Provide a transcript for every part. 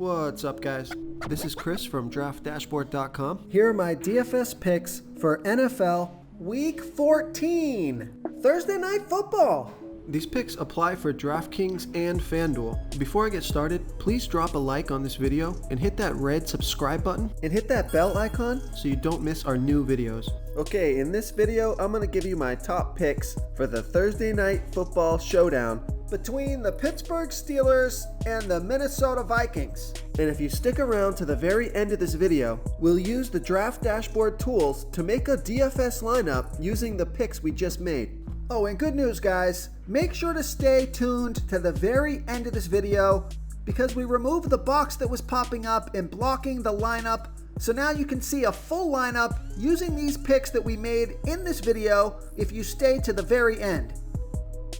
What's up, guys? This is Chris from DraftDashboard.com. Here are my DFS picks for NFL Week 14, Thursday Night Football. These picks apply for DraftKings and FanDuel. Before I get started, please drop a like on this video and hit that red subscribe button And hit that bell icon so you don't miss our new videos. Okay, in this video, I'm going to give you my top picks for the Thursday Night Football Showdown between the Pittsburgh Steelers and the Minnesota Vikings. And if you stick around to the very end of this video, we'll use the Draft Dashboard tools to make a DFS lineup using the picks we just made. Oh, and good news, guys. Make sure to stay tuned to the very end of this video because we removed the box that was popping up and blocking the lineup. So now you can see a full lineup using these picks that we made in this video if you stay to the very end.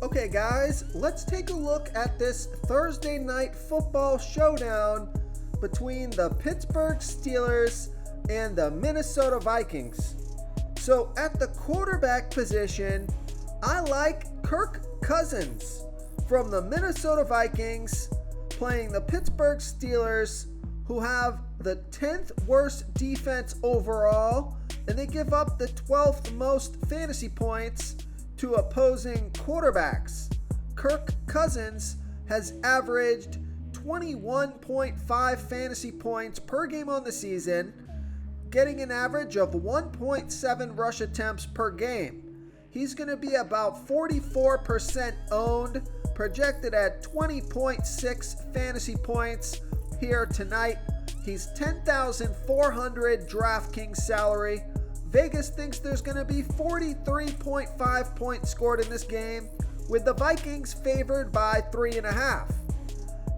Okay, guys, let's take a look at this Thursday Night Football Showdown between the Pittsburgh Steelers and the Minnesota Vikings. So at the quarterback position, I like Kirk Cousins from the Minnesota Vikings playing the Pittsburgh Steelers, who have the 10th worst defense overall, and they give up the 12th most fantasy points to opposing quarterbacks. Kirk Cousins has averaged 21.5 fantasy points per game on the season, getting an average of 1.7 rush attempts per game. He's going to be about 44% owned, projected at 20.6 fantasy points here tonight. He's 10,400 DraftKings salary. Vegas thinks there's going to be 43.5 points scored in this game, with the Vikings favored by 3.5.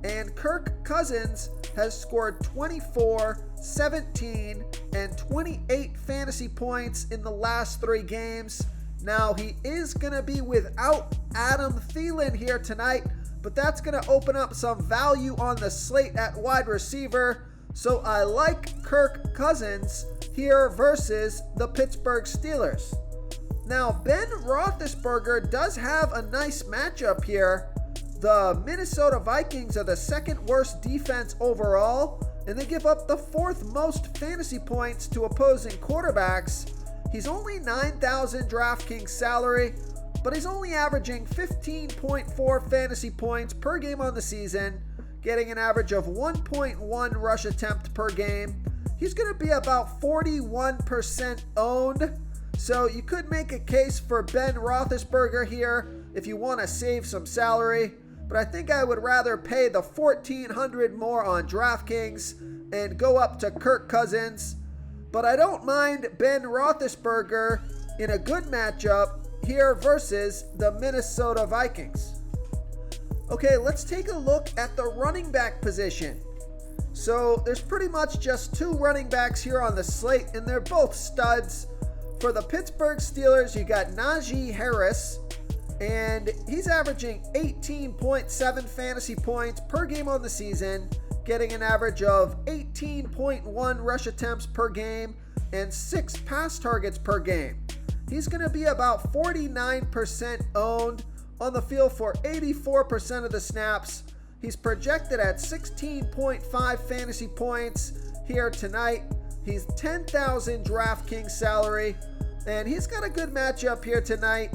And Kirk Cousins has scored 24, 17, and 28 fantasy points in the last 3 games. Now, he is going to be without Adam Thielen here tonight, but that's going to open up some value on the slate at wide receiver. So I like Kirk Cousins here versus the Pittsburgh Steelers. Now, Ben Roethlisberger does have a nice matchup here. The Minnesota Vikings are the 2nd worst defense overall, and they give up the 4th most fantasy points to opposing quarterbacks. He's only 9,000 DraftKings salary, but he's only averaging 15.4 fantasy points per game on the season, getting an average of 1.1 rush attempt per game. He's going to be about 41% owned, so you could make a case for Ben Roethlisberger here if you want to save some salary, but I think I would rather pay the $1,400 more on DraftKings and go up to Kirk Cousins. But I don't mind Ben Roethlisberger in a good matchup here versus the Minnesota Vikings. Okay, let's take a look at the running back position. So there's pretty much just 2 running backs here on the slate, and they're both studs. For the Pittsburgh Steelers, you got Najee Harris, and he's averaging 18.7 fantasy points per game on the season, getting an average of 18.1 rush attempts per game and 6 pass targets per game. He's going to be about 49% owned, on the field for 84% of the snaps. He's projected at 16.5 fantasy points here tonight. He's 10,000 DraftKings salary, and he's got a good matchup here tonight.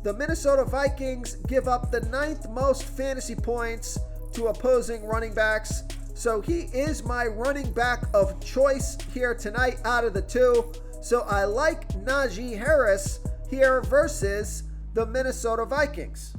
The Minnesota Vikings give up the 9th most fantasy points to opposing running backs, so he is my running back of choice here tonight out of the 2. So I like Najee Harris here versus the Minnesota Vikings.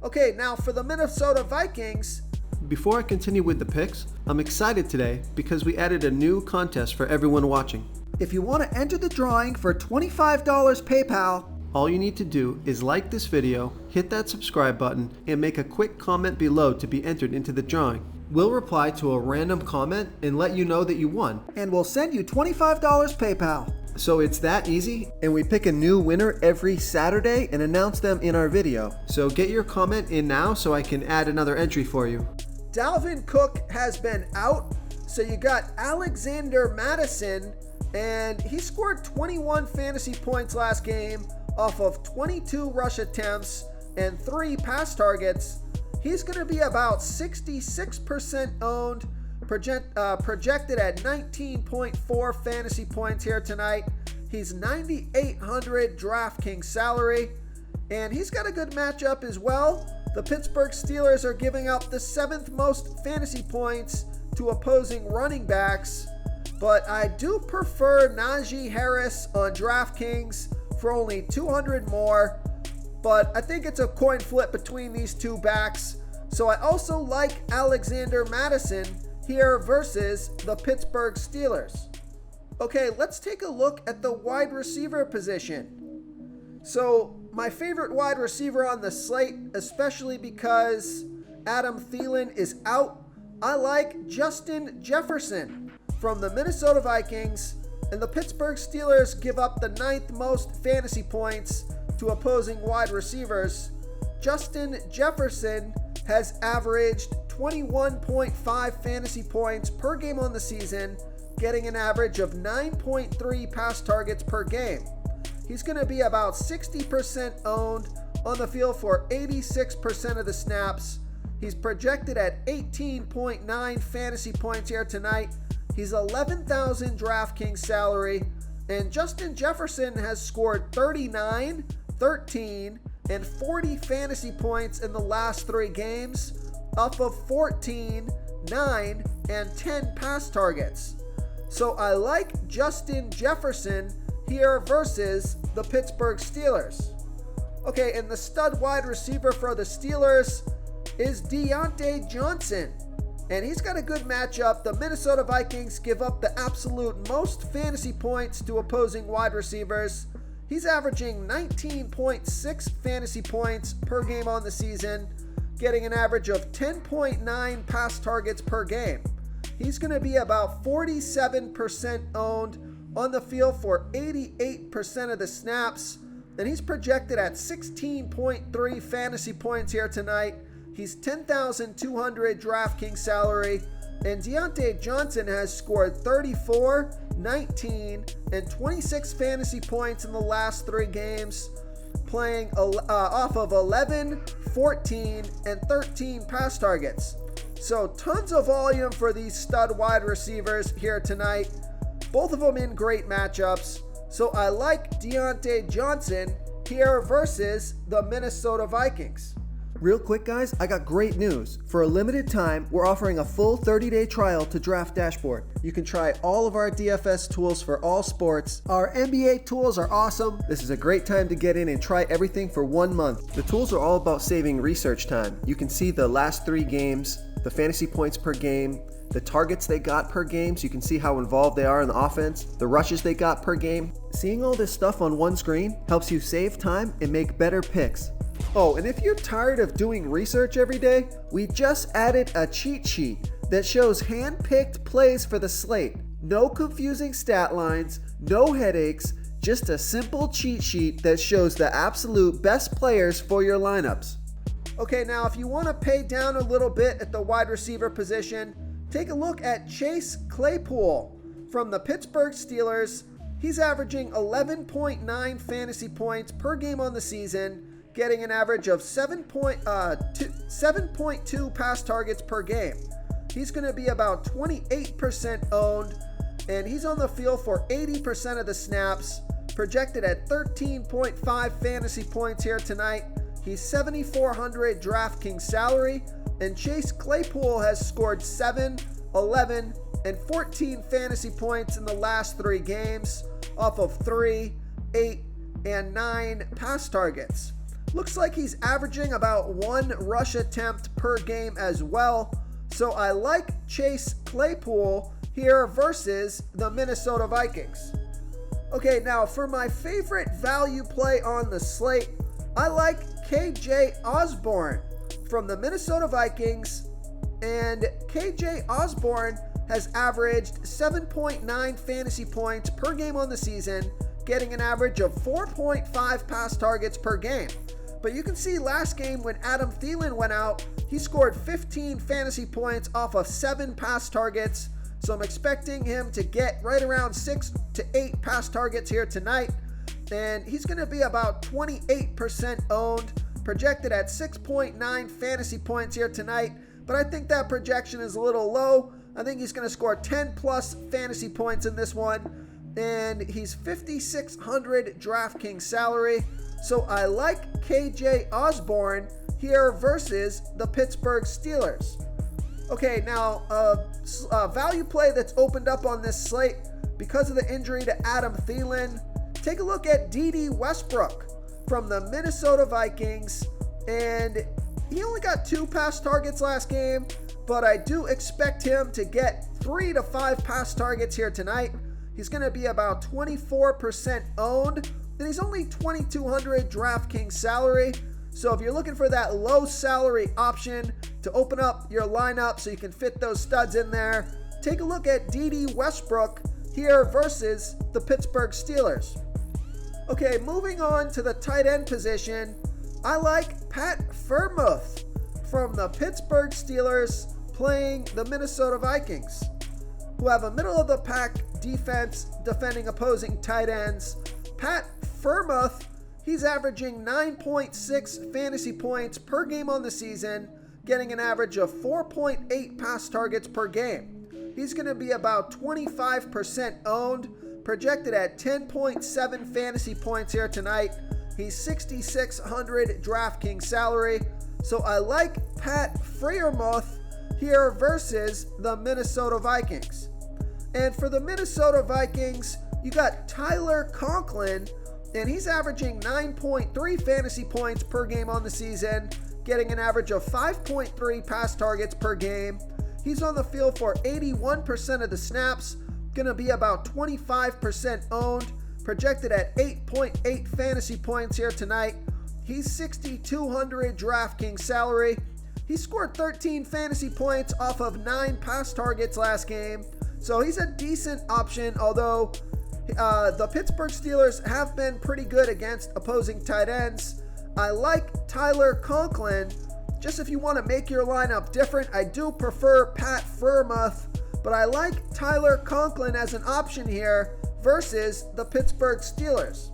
Okay, now for the Minnesota Vikings. Before I continue with the picks, I'm excited today because we added a new contest for everyone watching. If you want to enter the drawing for $25 PayPal, all you need to do is like this video, hit that subscribe button, and make a quick comment below to be entered into the drawing. We'll reply to a random comment and let you know that you won. And we'll send you $25 PayPal. So it's that easy, and we pick a new winner every Saturday and announce them in our video. So get your comment in now so I can add another entry for you. Dalvin Cook has been out, so you got Alexander Madison, and he scored 21 fantasy points last game off of 22 rush attempts and 3 pass targets. He's going to be about 66% owned, projected at 19.4 fantasy points here tonight. He's 9,800 DraftKings salary, and he's got a good matchup as well. The Pittsburgh Steelers are giving up the 7th most fantasy points to opposing running backs, but I do prefer Najee Harris on DraftKings for only 200 more, but I think it's a coin flip between these two backs. So I also like Alexander Madison here versus the Pittsburgh Steelers. Okay, let's take a look at the wide receiver position. So my favorite wide receiver on the slate, especially because Adam Thielen is out, I like Justin Jefferson from the Minnesota Vikings, and the Pittsburgh Steelers give up the 9th most fantasy points to opposing wide receivers. Justin Jefferson has averaged 21.5 fantasy points per game on the season, getting an average of 9.3 pass targets per game. He's going to be about 60% owned, on the field for 86% of the snaps. He's projected at 18.9 fantasy points here tonight. He's 11,000 DraftKings salary, and Justin Jefferson has scored 39, 13, and 40 fantasy points in the last 3 games, off of 14, 9, and 10 pass targets. So I like Justin Jefferson here versus the Pittsburgh Steelers. Okay, and the stud wide receiver for the Steelers is Diontae Johnson, and he's got a good matchup. The Minnesota Vikings give up the absolute most fantasy points to opposing wide receivers. He's averaging 19.6 fantasy points per game on the season, getting an average of 10.9 pass targets per game. He's going to be about 47% owned, on the field for 88% of the snaps, and he's projected at 16.3 fantasy points here tonight. He's 10,200 DraftKings salary, and Diontae Johnson has scored 34, 19, and 26 fantasy points in the last 3 games, playing off of 11, 14, and 13 pass targets. So tons of volume for these stud wide receivers here tonight. Both of them in great matchups. So I like Diontae Johnson here versus the Minnesota Vikings. Real quick, guys, I got great news. For a limited time, we're offering a full 30-day trial to Draft Dashboard. You can try all of our DFS tools for all sports. Our NBA tools are awesome. This is a great time to get in and try everything for 1 month. The tools are all about saving research time. You can see the last 3 games, the fantasy points per game, the targets they got per game, so you can see how involved they are in the offense, the rushes they got per game. Seeing all this stuff on one screen helps you save time and make better picks. Oh, and if you're tired of doing research every day, we just added a cheat sheet that shows hand-picked plays for the slate. No confusing stat lines, no headaches, just a simple cheat sheet that shows the absolute best players for your lineups. Okay, now if you want to pay down a little bit at the wide receiver position, take a look at Chase Claypool from the Pittsburgh Steelers. He's averaging 11.9 fantasy points per game on the season, getting an average of 7.2 pass targets per game. He's going to be about 28% owned, and he's on the field for 80% of the snaps, projected at 13.5 fantasy points here tonight. He's 7,400 DraftKings salary, and Chase Claypool has scored 7, 11, and 14 fantasy points in the last 3 games, off of 3, 8, and 9 pass targets. Looks like he's averaging about 1 rush attempt per game as well. So I like Chase Claypool here versus the Minnesota Vikings. Okay, now for my favorite value play on the slate, I like KJ Osborne from the Minnesota Vikings. And KJ Osborne has averaged 7.9 fantasy points per game on the season, getting an average of 4.5 pass targets per game. But you can see last game when Adam Thielen went out, he scored 15 fantasy points off of 7 pass targets. So I'm expecting him to get right around 6 to 8 pass targets here tonight. And he's going to be about 28% owned, projected at 6.9 fantasy points here tonight. But I think that projection is a little low. I think he's going to score 10 plus fantasy points in this one. And he's 5,600 DraftKings salary. So I like KJ Osborne here versus the Pittsburgh Steelers. Okay, now a value play that's opened up on this slate because of the injury to Adam Thielen. Take a look at Westbrook from the Minnesota Vikings. And he only got 2 pass targets last game, but I do expect him to get 3 to 5 pass targets here tonight. He's going to be about 24% owned, and he's only 2,200 DraftKings salary. So if you're looking for that low salary option to open up your lineup so you can fit those studs in there, take a look at Westbrook here versus the Pittsburgh Steelers. Okay, moving on to the tight end position, I like Pat Freiermuth from the Pittsburgh Steelers playing the Minnesota Vikings, who have a middle-of-the-pack defense defending opposing tight ends. Pat Freiermuth, he's averaging 9.6 fantasy points per game on the season, getting an average of 4.8 pass targets per game. He's going to be about 25% owned, projected at 10.7 fantasy points here tonight. He's 6,600 DraftKings salary. So I like Pat Freiermuth here versus the Minnesota Vikings. And for the Minnesota Vikings, you got Tyler Conklin, and he's averaging 9.3 fantasy points per game on the season, getting an average of 5.3 pass targets per game. He's on the field for 81% of the snaps, going to be about 25% owned, projected at 8.8 fantasy points here tonight. He's 6,200 DraftKings salary. He scored 13 fantasy points off of 9 pass targets last game. So he's a decent option, although the Pittsburgh Steelers have been pretty good against opposing tight ends. I like Tyler Conklin. Just if you want to make your lineup different, I do prefer Pat Freiermuth, but I like Tyler Conklin as an option here versus the Pittsburgh Steelers.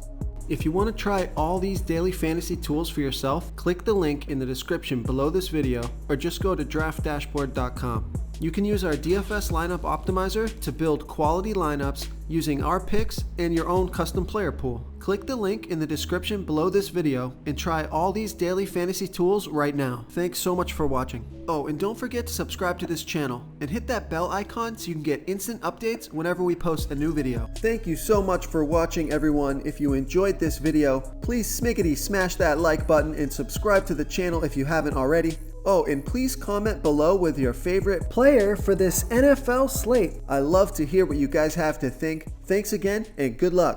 If you want to try all these daily fantasy tools for yourself, click the link in the description below this video or just go to draftdashboard.com. You can use our DFS lineup optimizer to build quality lineups using our picks and your own custom player pool. Click the link in the description below this video and try all these daily fantasy tools right now. Thanks so much for watching. Oh, and don't forget to subscribe to this channel and hit that bell icon so you can get instant updates whenever we post a new video. Thank you so much for watching, everyone. If you enjoyed this video, please smickety smash that like button and subscribe to the channel if you haven't already. Oh, and please comment below with your favorite player for this NFL slate. I love to hear what you guys have to think. Thanks again, and good luck.